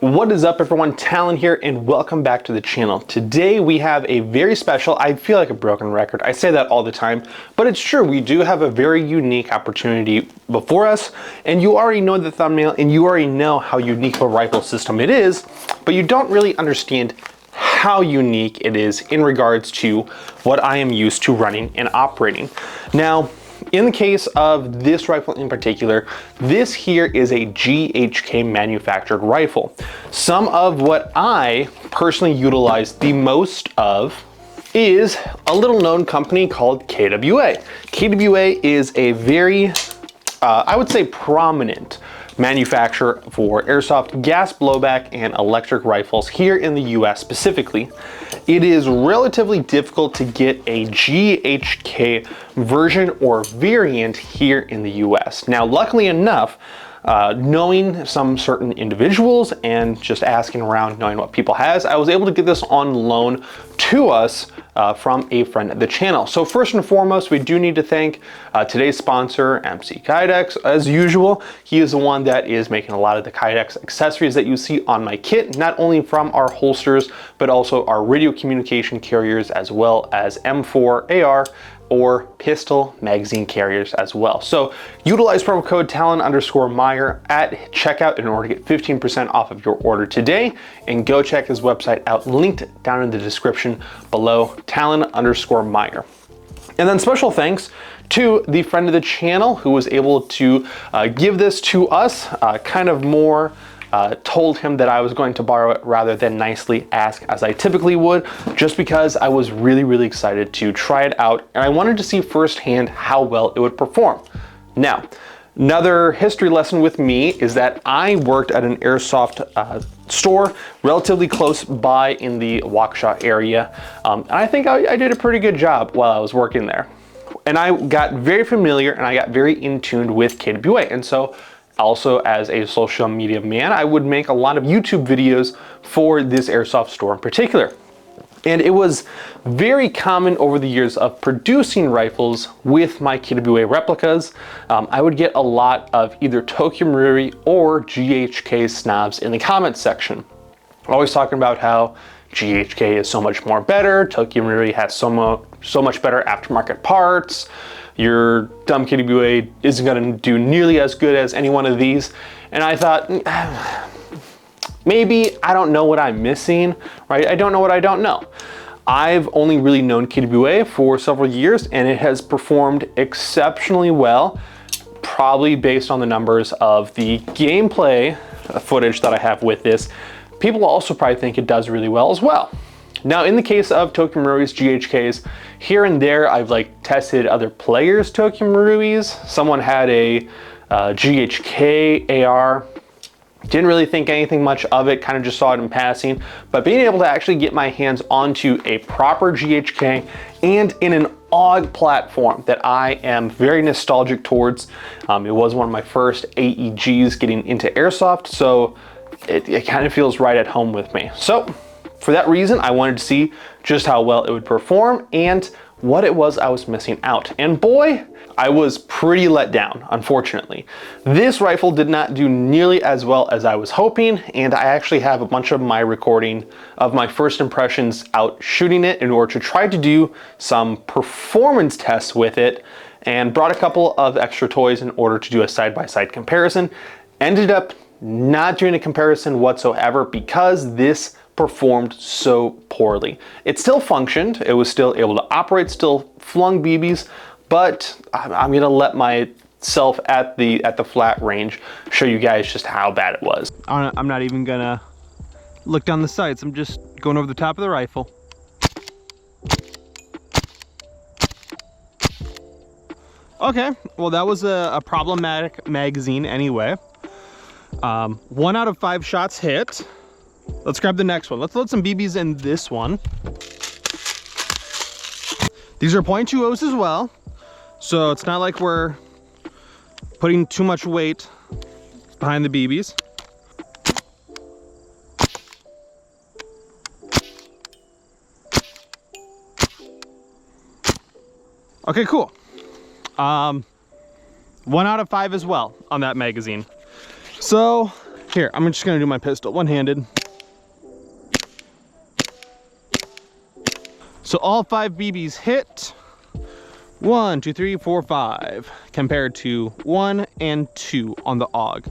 What is up everyone, Talon here and welcome back to the channel. Today we have a very special, I feel like a broken record, I say that all the time, but it's true, we do have a very unique opportunity before us, and you already know the thumbnail and you already know how unique of a rifle system it is, but you don't really understand how unique it is in regards to what I am used to running and operating. Now, in the case of this rifle in particular, this here is a GHK manufactured rifle. Some of what I personally utilize the most of is a little known company called KWA. KWA is a very, I would say prominent manufacturer for airsoft gas blowback and electric rifles here in the US specifically. It is relatively difficult to get a GHK version or variant here in the US. Now, luckily enough, knowing some certain individuals and just asking around, knowing what people has, I was able to get this on loan to us from a friend of the channel. So first and foremost, we do need to thank today's sponsor, MC Kydex. As usual, he is the one that is making a lot of the Kydex accessories that you see on my kit, not only from our holsters, but also our radio communication carriers, as well as M4 AR or pistol magazine carriers as well. So utilize promo code Talon_Meyer at checkout in order to get 15% off of your order today, and go check his website out, linked down in the description below, Talon_Meyer. And then special thanks to the friend of the channel who was able to give this to us, kind of more told him that I was going to borrow it rather than nicely ask as I typically would, just because I was really excited to try it out and I wanted to see firsthand how well it would perform. Now, another history lesson with me is that I worked at an airsoft store relatively close by in the Waukesha area, and I think I did a pretty good job while I was working there. And I got very familiar and I got very in tune with KWA, and so also as a social media man, I would make a lot of YouTube videos for this airsoft store in particular. And it was very common over the years of producing rifles with my KWA replicas. I would get a lot of either Tokyo Marui or GHK snobs in the comments section, always talking about how GHK is so much more better, Tokyo Marui has so much better aftermarket parts, your dumb KWA isn't gonna do nearly as good as any one of these. And I thought, maybe I don't know what I'm missing, right? I don't know what I don't know. I've only really known KWA for several years and it has performed exceptionally well, probably based on the numbers of the gameplay footage that I have with this. People also probably think it does really well as well. Now, in the case of Tokyo Marui's GHKs, here and there, I've tested other players' Tokyo Marui's. Someone had a GHK AR. Didn't really think anything much of it, kind of just saw it in passing. But being able to actually get my hands onto a proper GHK and in an AUG platform that I am very nostalgic towards. It was one of my first AEGs getting into airsoft, so it kind of feels right at home with me. So for that reason, I wanted to see just how well it would perform and what it was I was missing out. And boy, I was pretty let down, unfortunately. This rifle did not do nearly as well as I was hoping, and I actually have a bunch of my recording of my first impressions out shooting it in order to try to do some performance tests with it, and brought a couple of extra toys in order to do a side-by-side comparison. Ended up not doing a comparison whatsoever because this performed so poorly. It still functioned, it was still able to operate, still flung BBs, but I'm gonna let myself at the flat range show you guys just how bad it was. I'm not even gonna look down the sights, I'm just going over the top of the rifle. Okay, well that was a problematic magazine anyway. 1 out of 5 shots hit. Let's grab the next one. Let's load some BBs in this one. These are .20s as well, so it's not like we're putting too much weight behind the BBs. Okay, cool. 1 out of 5 as well on that magazine. So Here, I'm just gonna do my pistol one-handed. So all 5 BBs hit. 1, 2, 3, 4, 5, compared to 1 and 2 on the AUG.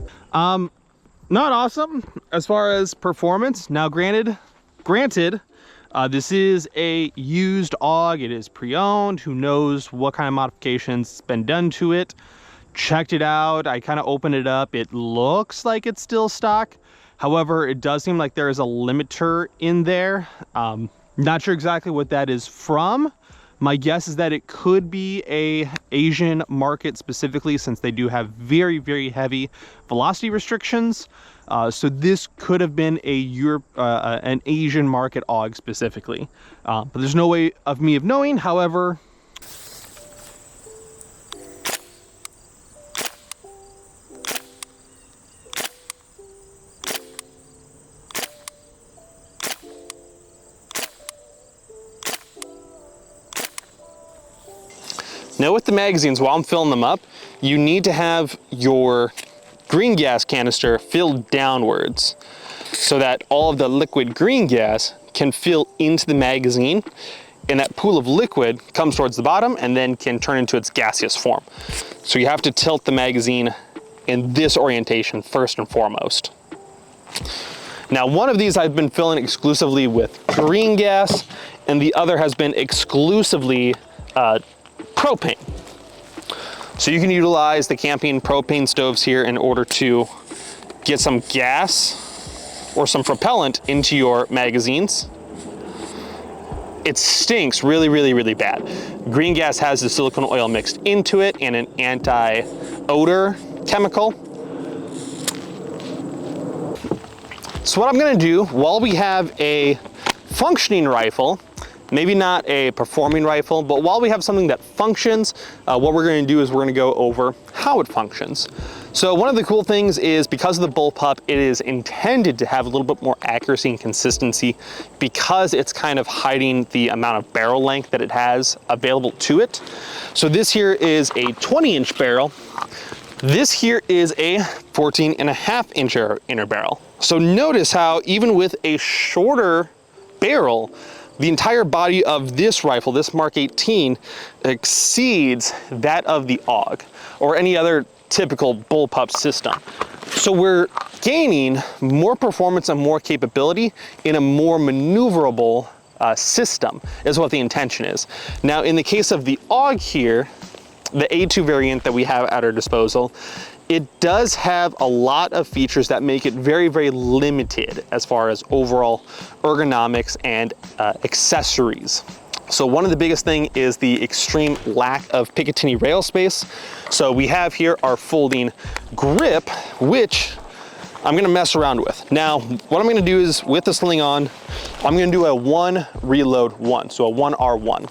Not awesome as far as performance. Now granted, this is a used AUG. It is pre-owned. Who knows what kind of modifications been done to it. Checked it out. I kind of opened it up. It looks like it's still stock. However, it does seem like there is a limiter in there. Not sure exactly what that is from. My guess is that it could be a Asian market specifically, since they do have very, very heavy velocity restrictions. So this could have been an Asian market AUG specifically. But there's no way of me knowing. However, now with the magazines, while I'm filling them up, you need to have your green gas canister filled downwards so that all of the liquid green gas can fill into the magazine, and that pool of liquid comes towards the bottom and then can turn into its gaseous form. So you have to tilt the magazine in this orientation first and foremost. Now, one of these I've been filling exclusively with green gas, and the other has been exclusively propane. So you can utilize the camping propane stoves here in order to get some gas or some propellant into your magazines. It stinks really, really, really bad. Green gas has the silicone oil mixed into it and an anti-odor chemical. So what I'm gonna do, while we have a functioning rifle, maybe not a performing rifle, but while we have something that functions, what we're going to do is we're going to go over how it functions. So one of the cool things is, because of the bullpup, it is intended to have a little bit more accuracy and consistency, because it's kind of hiding the amount of barrel length that it has available to it. So this here is a 20-inch barrel. This here is a 14.5-inch inner barrel. So notice how even with a shorter barrel, the entire body of this rifle, this Mark 18, exceeds that of the AUG or any other typical bullpup system. So we're gaining more performance and more capability in a more maneuverable system is what the intention is. Now, in the case of the AUG here, the A2 variant that we have at our disposal, it does have a lot of features that make it very, very limited as far as overall ergonomics and accessories. So one of the biggest thing is the extreme lack of Picatinny rail space. So we have here our folding grip, which I'm gonna mess around with. Now, what I'm gonna do is, with the sling on, I'm gonna do a 1 reload 1, so a 1R1.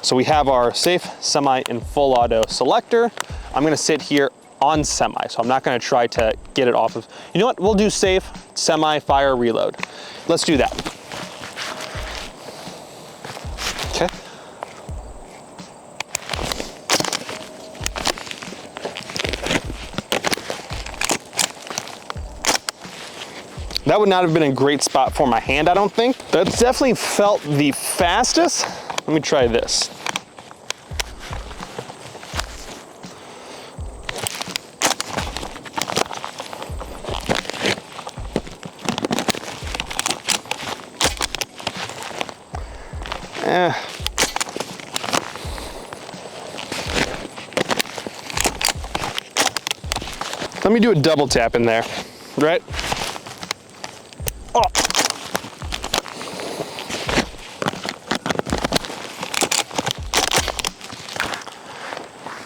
So we have our safe, semi, and full auto selector. I'm gonna sit here on semi, so I'm not gonna try to get it off of, you know what, we'll do safe, semi, fire, reload. Let's do that. Okay. That would not have been a great spot for my hand, I don't think. That's definitely felt the fastest. Let me try this. Let me do a double tap in there, right? Oh.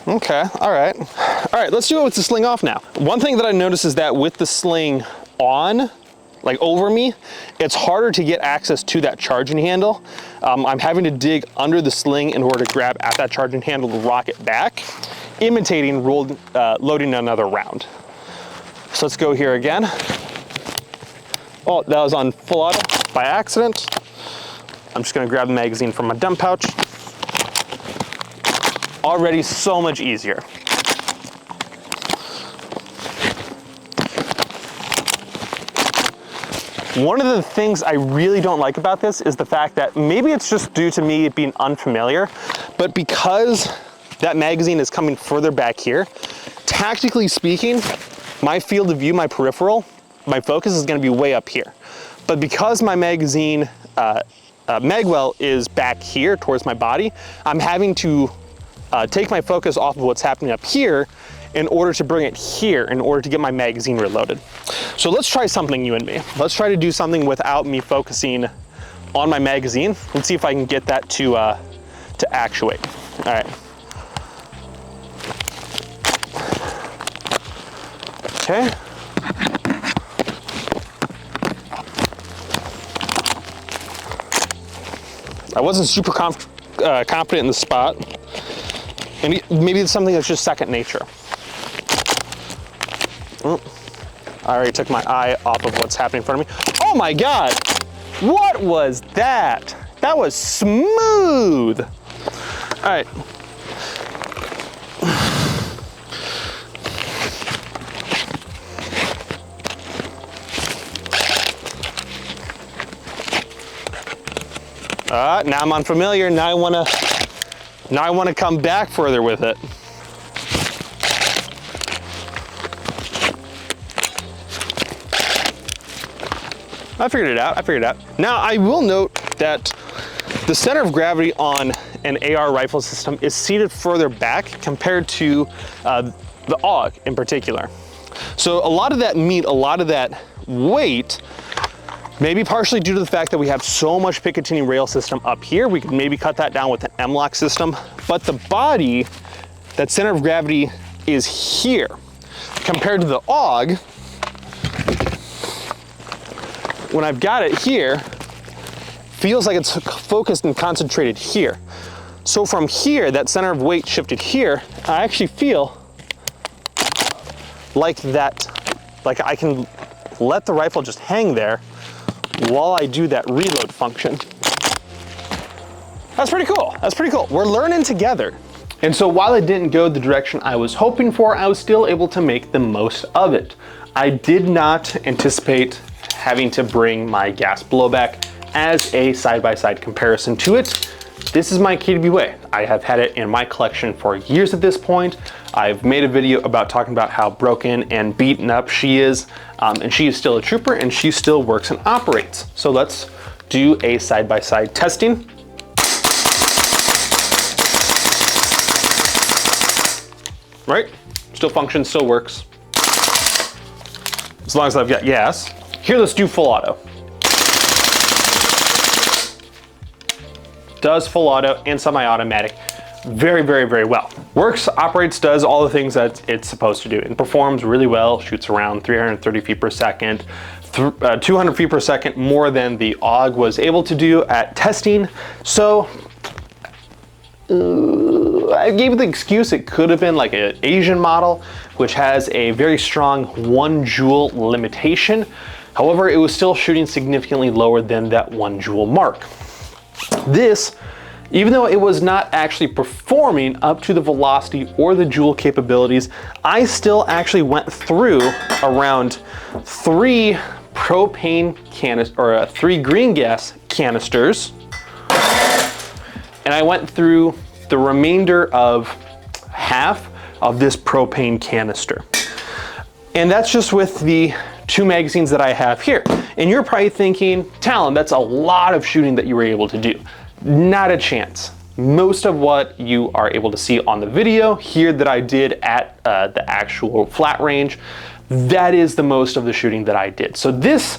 Okay, all right. All right, let's do it with the sling off now. One thing that I noticed is that with the sling on, like over me, it's harder to get access to that charging handle. I'm having to dig under the sling in order to grab at that charging handle to rock it back, imitating loading another round. So let's go here again. Oh, that was on full auto by accident. I'm just gonna grab the magazine from my dump pouch. Already so much easier. One of the things I really don't like about this is the fact that maybe it's just due to me being unfamiliar, but because that magazine is coming further back here, tactically speaking, my field of view, my peripheral, my focus is gonna be way up here. But because my magazine magwell is back here towards my body, I'm having to take my focus off of what's happening up here in order to bring it here, in order to get my magazine reloaded. So let's try something, you and me. Let's try to do something without me focusing on my magazine. Let's see if I can get that to actuate. All right. Okay. I wasn't super confident in the spot. And maybe it's something that's just second nature. Oh, I already took my eye off of what's happening in front of me. Oh my God, what was that? That was smooth. All right. Now I'm unfamiliar. Now I wanna come back further with it. I figured it out. Now I will note that the center of gravity on an AR rifle system is seated further back compared to the AUG in particular. So a lot of that meat, a lot of that weight, maybe partially due to the fact that we have so much Picatinny rail system up here, we could maybe cut that down with an M-LOK system, but the body, that center of gravity is here. Compared to the AUG, when I've got it here, feels like it's focused and concentrated here. So from here, that center of weight shifted here, I actually feel like I can let the rifle just hang there while I do that reload function. That's pretty cool. That's pretty cool. We're learning together. And so while it didn't go the direction I was hoping for, I was still able to make the most of it. I did not anticipate having to bring my gas blowback as a side-by-side comparison to it. This is my KWA. I have had it in my collection for years at this point. I've made a video about talking about how broken and beaten up she is, and she is still a trooper and she still works and operates. So let's do a side-by-side testing. Right? Still functions, still works. As long as I've got gas. Here, let's do full auto. Does full auto and semi-automatic very, very, very well. Works, operates, does all the things that it's supposed to do. It performs really well, shoots around 330 feet per second, 200 feet per second more than the AUG was able to do at testing. So I gave it the excuse it could have been like an Asian model, which has a very strong 1 joule limitation. However, it was still shooting significantly lower than that 1 joule mark. This, even though it was not actually performing up to the velocity or the joule capabilities, I still actually went through around 3 propane canisters, or 3 green gas canisters, and I went through the remainder of half of this propane canister. And that's just with the 2 magazines that I have here. And you're probably thinking, Talon, that's a lot of shooting that you were able to do. Not a chance. Most of what you are able to see on the video here that I did at the actual flat range, that is the most of the shooting that I did. So this,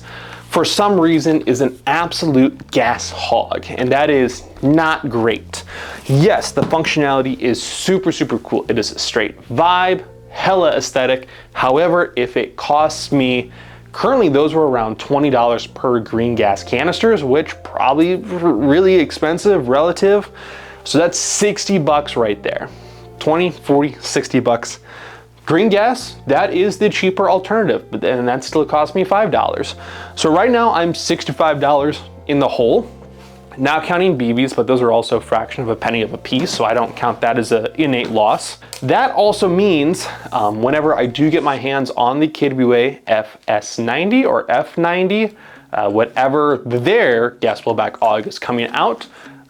for some reason, is an absolute gas hog, and that is not great. Yes, the functionality is super, super cool. It is a straight vibe, hella aesthetic. However, if it costs me, currently those were around $20 per green gas canisters, which probably really expensive relative. So that's 60 bucks right there. 20, 40, 60 bucks. Green gas, that is the cheaper alternative, but then that still cost me $5. So right now I'm $65 in the hole, not counting BBs, but those are also a fraction of a penny of a piece, so I don't count that as an innate loss. That also means whenever I do get my hands on the KWA FS90 or F90 whatever their gas blowback AUG is coming out,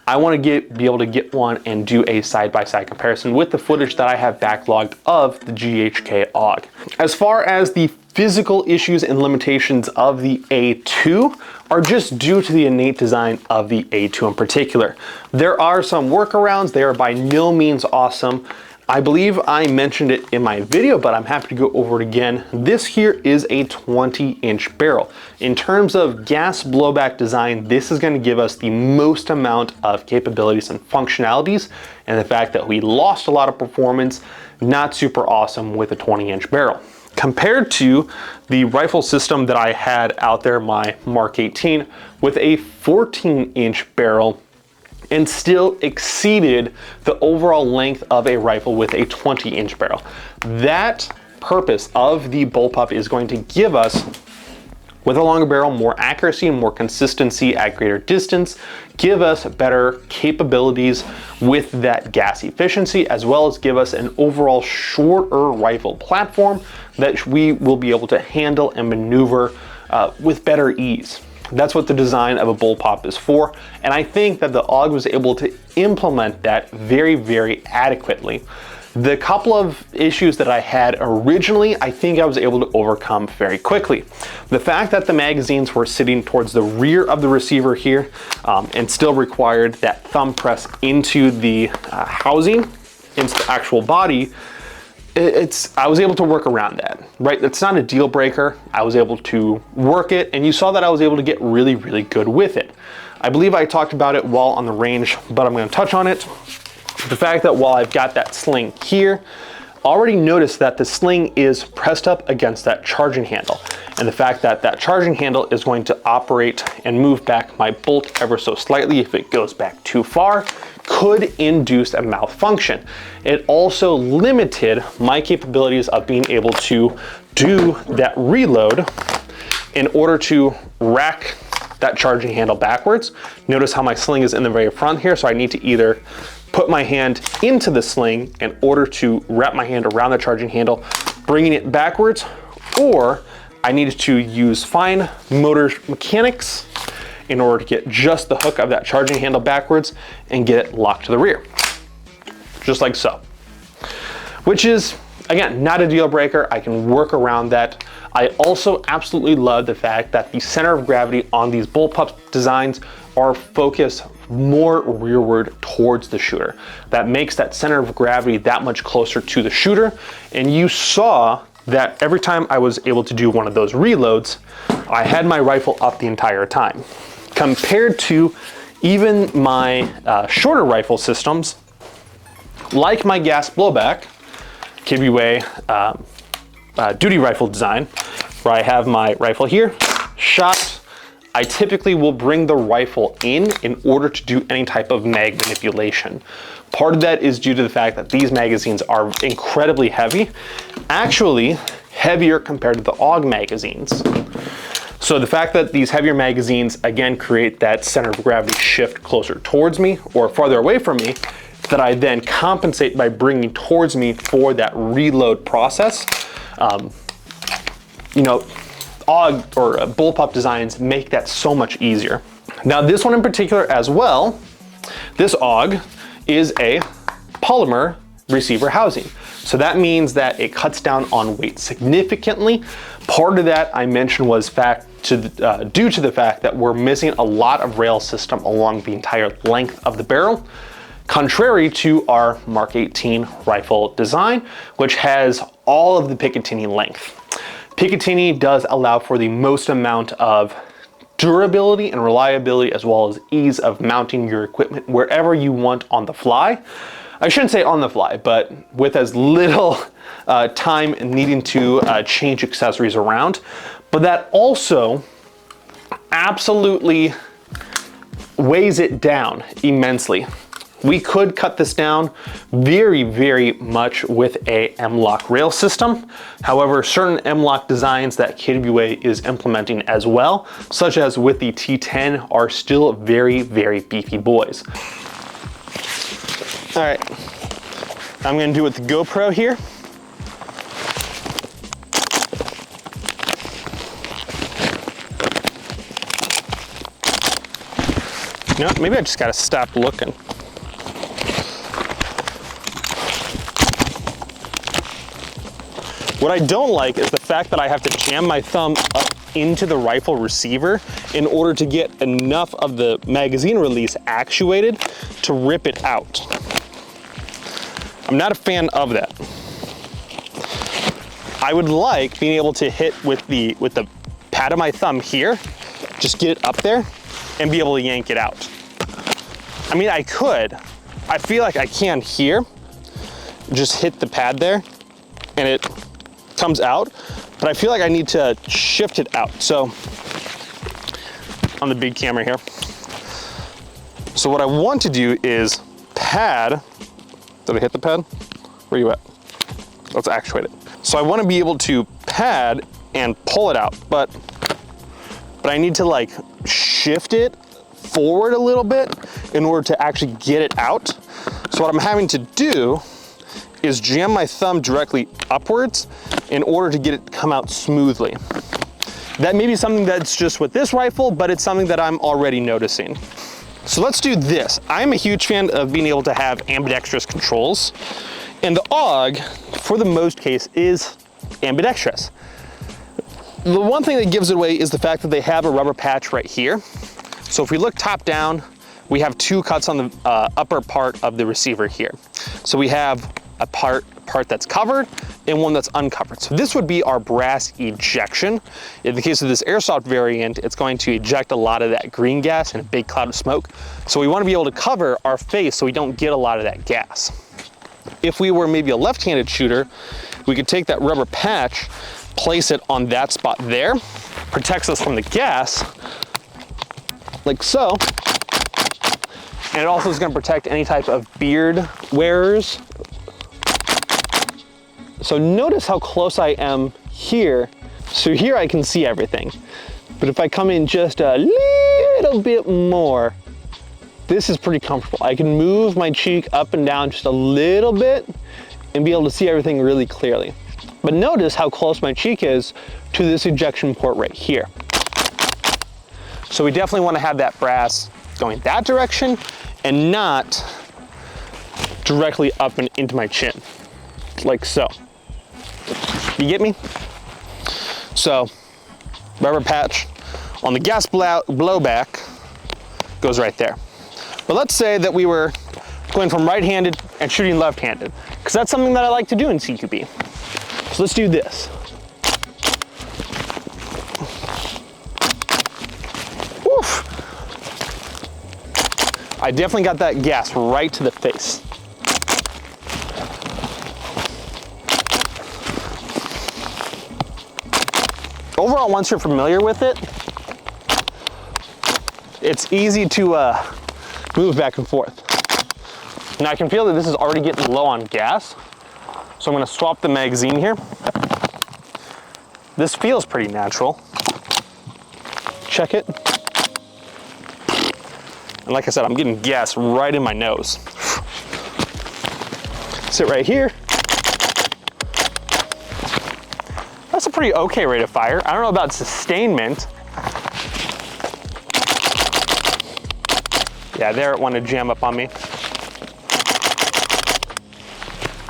I want to be able to get one and do a side-by-side comparison with the footage that I have backlogged of the GHK AUG. As far as the physical issues and limitations of the A2 are just due to the innate design of the A2 in particular. There are some workarounds. They are by no means awesome. I believe I mentioned it in my video, but I'm happy to go over it again. This here is a 20-inch barrel. In terms of gas blowback design, this is going to give us the most amount of capabilities and functionalities, and the fact that we lost a lot of performance, not super awesome with a 20-inch barrel. Compared to the rifle system that I had out there, my Mark 18, with a 14-inch barrel, and still exceeded the overall length of a rifle with a 20-inch barrel. That purpose of the bullpup is going to give us, with a longer barrel, more accuracy and more consistency at greater distance, give us better capabilities with that gas efficiency, as well as give us an overall shorter rifle platform that we will be able to handle and maneuver with better ease. That's what the design of a bullpup is for, and I think that the AUG was able to implement that very, very adequately. The couple of issues that I had originally, I think I was able to overcome very quickly. The fact that the magazines were sitting towards the rear of the receiver here and still required that thumb press into the housing, into the actual body, I was able to work around that, right? It's not a deal breaker. I was able to work it, and you saw that I was able to get really, really good with it. I believe I talked about it while on the range, but I'm going to touch on it. The fact that while I've got that sling here, already noticed that the sling is pressed up against that charging handle, and the fact that that charging handle is going to operate and move back my bolt ever so slightly if it goes back too far could induce a malfunction. It also limited my capabilities of being able to do that reload in order to rack that charging handle backwards. Notice how my sling is in the very front here, so I need to either put my hand into the sling in order to wrap my hand around the charging handle, bringing it backwards, or I needed to use fine motor mechanics in order to get just the hook of that charging handle backwards and get it locked to the rear, just like so. Which is, again, not a deal breaker. I can work around that. I also absolutely love the fact that the center of gravity on these bullpup designs are focused more rearward towards the shooter. That makes that center of gravity that much closer to the shooter. And you saw that every time I was able to do one of those reloads, I had my rifle up the entire time. Compared to even my shorter rifle systems, like my gas blowback, KWA duty rifle design, where I have my rifle here, shot, I typically will bring the rifle in order to do any type of mag manipulation. Part of that is due to the fact that these magazines are incredibly heavy, actually heavier compared to the AUG magazines. So the fact that these heavier magazines, again, create that center of gravity shift closer towards me or farther away from me, that I then compensate by bringing towards me for that reload process. You know, AUG or bullpup designs make that so much easier. Now this one in particular as well, this AUG is a polymer receiver housing. So that means that it cuts down on weight significantly. Part of that I mentioned was due to the fact that we're missing a lot of rail system along the entire length of the barrel, contrary to our Mark 18 rifle design, which has all of the Picatinny length. Picatinny does allow for the most amount of durability and reliability, as well as ease of mounting your equipment wherever you want on the fly. I shouldn't say on the fly, but with as little time needing to change accessories around. But that also absolutely weighs it down immensely. We could cut this down very, very much with a M-LOK rail system. However, certain M-LOK designs that KWA is implementing as well, such as with the T10, are still very, very beefy boys. All right, I'm gonna do with the GoPro here. You know, maybe I just gotta stop looking. What I don't like is the fact that I have to jam my thumb up into the rifle receiver in order to get enough of the magazine release actuated to rip it out. I'm not a fan of that. I would like being able to hit with the pad of my thumb here, just get it up there and be able to yank it out. I mean, I could. I feel like I can here. Just hit the pad there and it comes out, but I feel like I need to shift it out. So on the big camera here. So what I want to do is pad. Did I hit the pad? Where are you at? Let's actuate it. So I want to be able to pad and pull it out, but I need to like shift it forward a little bit in order to actually get it out. So what I'm having to do is jam my thumb directly upwards in order to get it to come out smoothly. That may be something that's just with this rifle, but it's something that I'm already noticing. So let's do this. I'm a huge fan of being able to have ambidextrous controls, and the AUG, for the most case, is ambidextrous. The one thing that gives it away is the fact that they have a rubber patch right here. So if we look top down, we have two cuts on the upper part of the receiver here. So we have a part that's covered and one that's uncovered. So this would be our brass ejection. In the case of this airsoft variant, it's going to eject a lot of that green gas in a big cloud of smoke. So we want to be able to cover our face so we don't get a lot of that gas. If we were maybe a left-handed shooter, we could take that rubber patch, place it on that spot there, protects us from the gas, like so. And it also is going to protect any type of beard wearers. So notice how close I am here. So here I can see everything. But if I come in just a little bit more, this is pretty comfortable. I can move my cheek up and down just a little bit and be able to see everything really clearly. But notice how close my cheek is to this ejection port right here. So we definitely want to have that brass going that direction and not directly up and into my chin, like so. You get me? So, rubber patch on the gas blowback goes right there. But let's say that we were going from right-handed and shooting left-handed, because that's something that I like to do in CQB. So let's do this. Woof. I definitely got that gas right to the face. Overall, once you're familiar with it, it's easy to move back and forth. Now I can feel that this is already getting low on gas, so I'm going to swap the magazine here. This feels pretty natural. Check it. And like I said, I'm getting gas right in my nose. Sit right here. That's a pretty okay rate of fire. I don't know about sustainment. Yeah, there it wanted to jam up on me.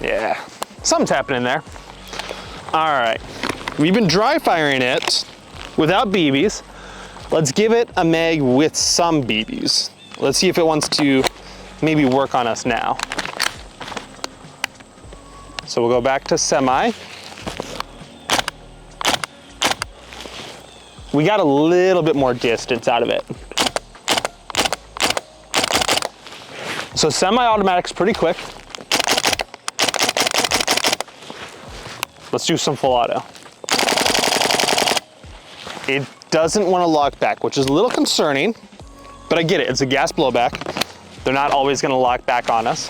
Yeah, something's happening there. All right, we've been dry firing it without BBs. Let's give it a mag with some BBs. Let's see if it wants to maybe work on us now. So we'll go back to semi. We got a little bit more distance out of it. So semi-automatic's pretty quick. Let's do some full auto. It doesn't want to lock back, which is a little concerning, but I get it. It's a gas blowback. They're not always going to lock back on us.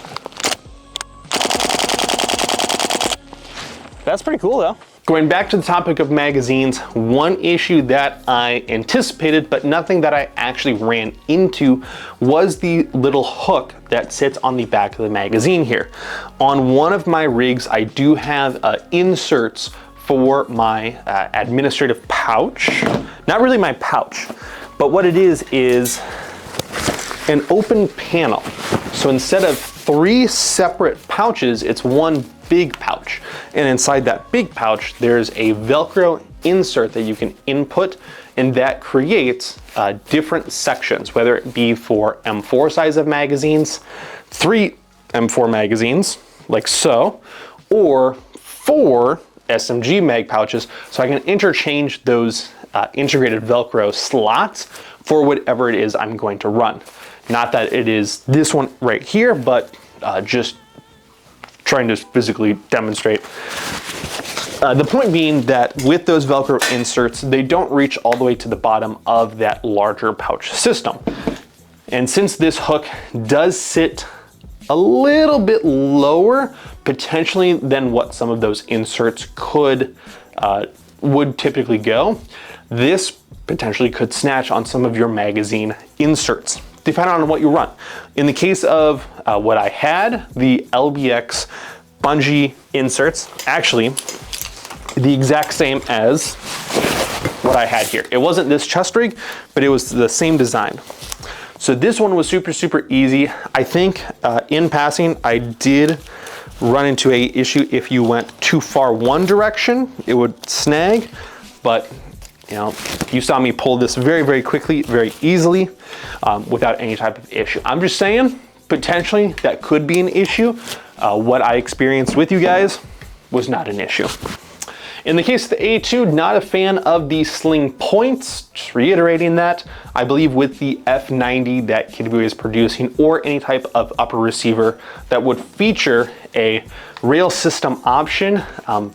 That's pretty cool though. Going back to the topic of magazines, one issue that I anticipated, but nothing that I actually ran into, was the little hook that sits on the back of the magazine here. On one of my rigs, I do have inserts for my administrative pouch. Not really my pouch, but what it is an open panel. So instead of 3 separate pouches, it's one big pouch. And inside that big pouch, there's a Velcro insert that you can input, and that creates different sections, whether it be for M4 size of magazines, 3 M4 magazines, like so, or 4 SMG mag pouches, so I can interchange those integrated Velcro slots for whatever it is I'm going to run. Not that it is this one right here, but just trying to physically demonstrate. The point being that with those Velcro inserts, they don't reach all the way to the bottom of that larger pouch system. And since this hook does sit a little bit lower, potentially, than what some of those inserts would typically go, this potentially could snatch on some of your magazine inserts, depending on what you run. In the case of what I had, the LBX bungee inserts, actually the exact same as what I had here. It wasn't this chest rig, but it was the same design. So this one was super, super easy. I think in passing, I did run into a issue if you went too far one direction, it would snag, but you know, you saw me pull this very, very quickly, very easily, without any type of issue. I'm just saying, potentially that could be an issue. What I experienced with you guys was not an issue. In the case of the A2, not a fan of the sling points. Just reiterating that, I believe with the F90 that KWA is producing, or any type of upper receiver that would feature a rail system option,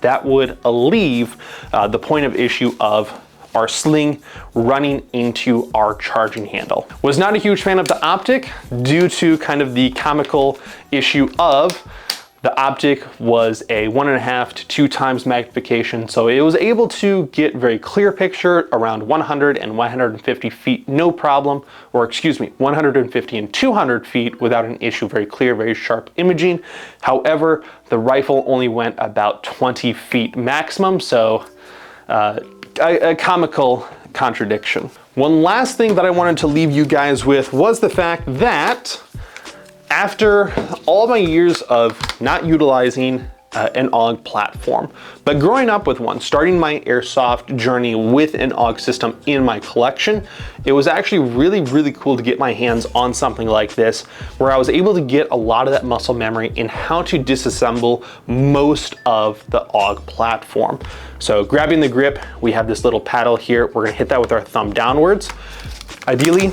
that would alleviate the point of issue of our sling running into our charging handle. Was not a huge fan of the optic due to kind of the comical issue of the optic was a 1.5 to 2 times magnification, so it was able to get very clear picture around 100 and 150 feet, no problem, or excuse me, 150 and 200 feet without an issue, very clear, very sharp imaging. However, the rifle only went about 20 feet maximum, so a comical contradiction. One last thing that I wanted to leave you guys with was the fact that after all my years of not utilizing an AUG platform, but growing up with one, starting my airsoft journey with an AUG system in my collection, it was actually really, really cool to get my hands on something like this, where I was able to get a lot of that muscle memory in how to disassemble most of the AUG platform. So grabbing the grip, we have this little paddle here. We're gonna hit that with our thumb downwards. Ideally,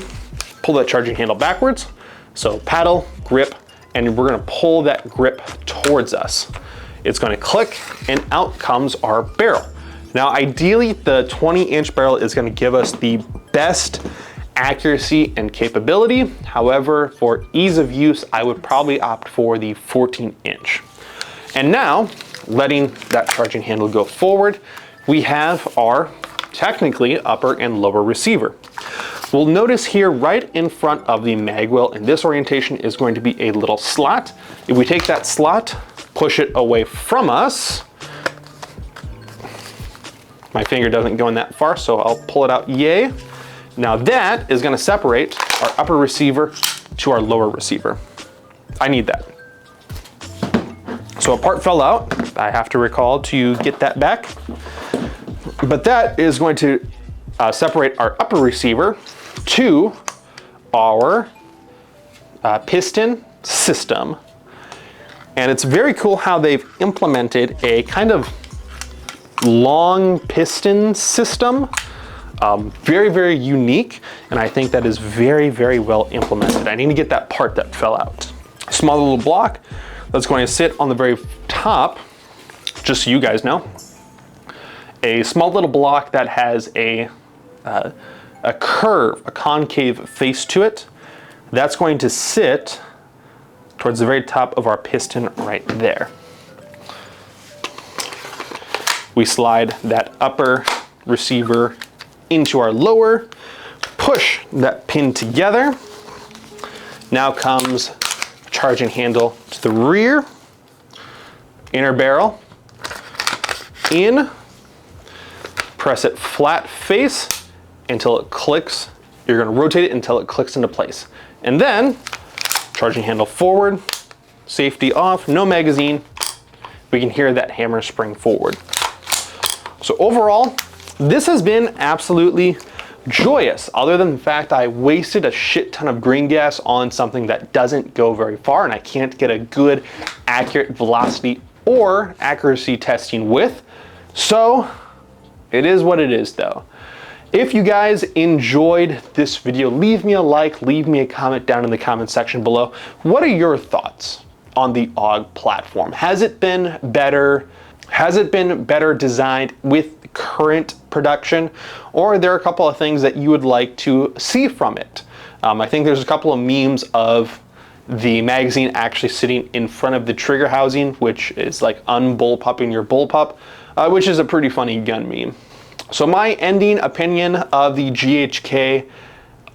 pull that charging handle backwards. So paddle, grip, and we're gonna pull that grip towards us. It's gonna click, and out comes our barrel. Now, ideally, the 20-inch barrel is gonna give us the best accuracy and capability. However, for ease of use, I would probably opt for the 14-inch. And now, letting that charging handle go forward, we have our technically upper and lower receiver. We'll notice here right in front of the mag well in this orientation is going to be a little slot. If we take that slot, push it away from us, my finger doesn't go in that far, so I'll pull it out, yay. Now that is gonna separate our upper receiver to our lower receiver. I need that. So a part fell out. I have to recall to get that back. But that is going to separate our upper receiver to our piston system. And it's very cool how they've implemented a kind of long piston system. Very, very unique. And I think that is very, very well implemented. I need to get that part that fell out. Small little block that's going to sit on the very top, just so you guys know. A small little block that has a curve, a concave face to it. That's going to sit towards the very top of our piston right there. We slide that upper receiver into our lower, push that pin together. Now comes charging handle to the rear, inner barrel, in, press it flat face until it clicks You're gonna rotate it until it clicks into place. And then, charging handle forward, safety off, no magazine. We can hear that hammer spring forward. So overall, this has been absolutely joyous, other than the fact I wasted a shit ton of green gas on something that doesn't go very far and I can't get a good, accurate velocity or accuracy testing with. So it is what it is though. If you guys enjoyed this video, leave me a like, leave me a comment down in the comment section below. What are your thoughts on the AUG platform? Has it been better? Has it been better designed with current production? Or are there a couple of things that you would like to see from it? I think there's a couple of memes of the magazine actually sitting in front of the trigger housing, which is like unbullpupping your bullpup, which is a pretty funny gun meme. So my ending opinion of the GHK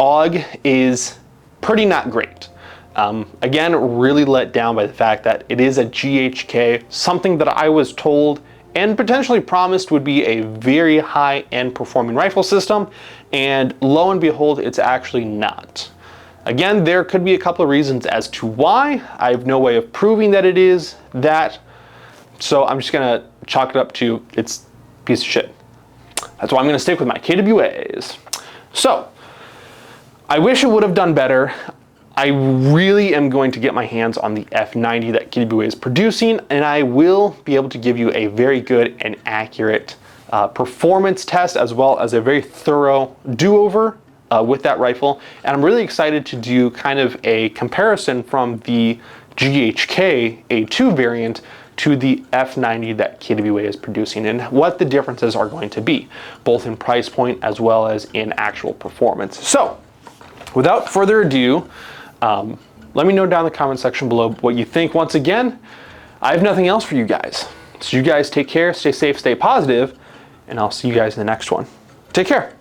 AUG is pretty not great. Again, really let down by the fact that it is a GHK, something that I was told and potentially promised would be a very high-end performing rifle system, and lo and behold, it's actually not. Again, there could be a couple of reasons as to why. I have no way of proving that it is that, so I'm just gonna chalk it up to it's a piece of shit. That's why I'm gonna stick with my KWAs. So, I wish it would have done better. I really am going to get my hands on the F90 that KWA is producing, and I will be able to give you a very good and accurate performance test, as well as a very thorough do-over with that rifle. And I'm really excited to do kind of a comparison from the GHK A2 variant to the F90 that KWA is producing, and what the differences are going to be, both in price point as well as in actual performance. So, without further ado, let me know down in the comment section below what you think. Once again, I have nothing else for you guys. So you guys take care, stay safe, stay positive, and I'll see you guys in the next one. Take care.